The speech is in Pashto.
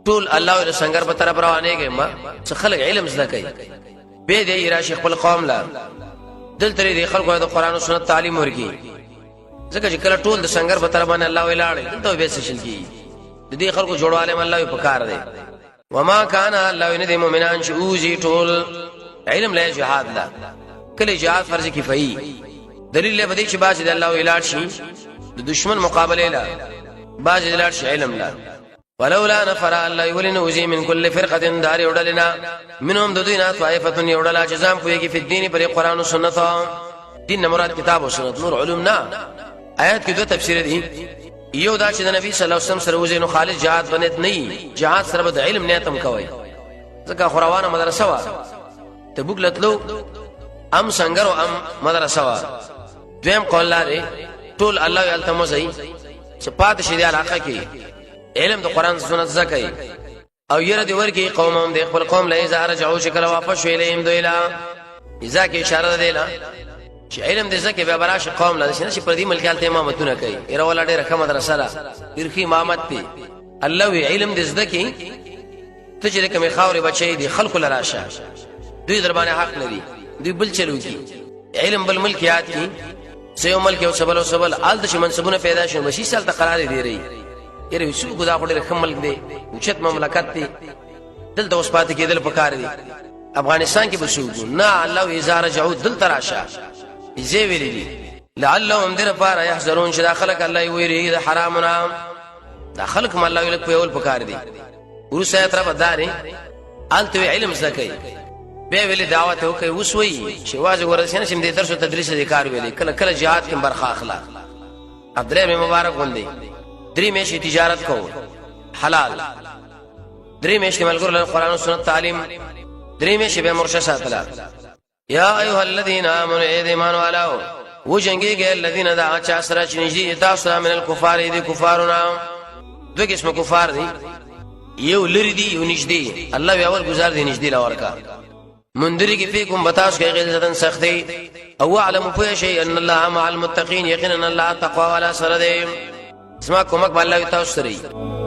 ټول الله له څنګه په طرف روانېږي ما څه خلک علم زده کوي به دې راشي خپل قوم لا دلته دې خلکو د قران او سنت تعلیم ورکی ځکه چې کله ټول د څنګه په طرف باندې الله ولاړ دلته به څه شل کی دې خلکو جوړواله الله په کار دی وما كان الله ان دې مؤمنان شوزي ټول علم له جهاد لا کله جهاد فرض کفایي دلیل له بده چې باج د الله ولاړ شي د دشمن مقابله لا باج د ولاړ شي علم لا ولولا نفر الله يولن وزي من كل فرقه دار يودلنا منهم ددينا طائفه يودلا جزام کوي کې په دین پر قران او سنت دین مراد کتاب او سنت نور علومنا آیات کې دوه تفسیر دي یو دا چې د نبی صلی الله علیه وسلم سره وزي نو خالص جهاد بنت نه جهاد سره د علم نیتم کوي ځکه خوروانه مدرسه وا تبوک لتلو ام څنګه او ام مدرسه وا دویم قول لري ټول الله یلتمو زئی چې پات شي د علاقه کې علم د قران سنت زکای او یره دی ورکی قومم د خپل قوم له اذا رجعوا شکل واپس ویلیم دویلا اذا کې اشاره ده لا چې علم د زکه به براش قوم له شي پر دې ملکالته امامتونه کوي ایره ولا ډیره کوم مدرسه لا ترخی امامت ته الله وی علم د زکه ته چې کوم خاورې بچي دي خلق لراشه دوی در باندې حق لري دوی بل چلوږي علم بل ملکیات کی سيو ملک او سبل آل د منصبونه پیدا شون بشي سال ته قرار دی رہی یره وسو خدا په ډېر خمل دی اوچت مملکت دی دلته اوس پاتې کېدل پکار دی افغانستان کې بسو نه الله اذا رجعوا دل تراشه زی ویری دي لعلهم در پار يحذرون چې داخلك الله ویری د حرامنا داخلك ما الله ویل په اول پکار دی ورسه طرف داري الته علم زکای به ویل دعوت وکي وسوي چې واځ ورسنه چې د درس او تدریس د کار ویل کله کله jihad کې برخه اخلا عبد الله مبارک وندي درې مېشي تجارت کو حلال درې مېشي ملګرو له قران او سنت تعلیم درې مېشي به مرشد ساتلا یا ایها الذين امنوا ایمان والو وجنګيږي الذين دعوا چا سره چې نږدې تاسو من الكفار دي کفارنا دوه قسم کفار دي یو لری دي یو نږدې الله یې اول گزار دي نږدې لورکا مندری کی فیکم بتاس کې غلظتن سختي او علم په شی ان الله مع المتقين یقینا الله تقوا ولا سره دي اسما کومک بالله تاسو سره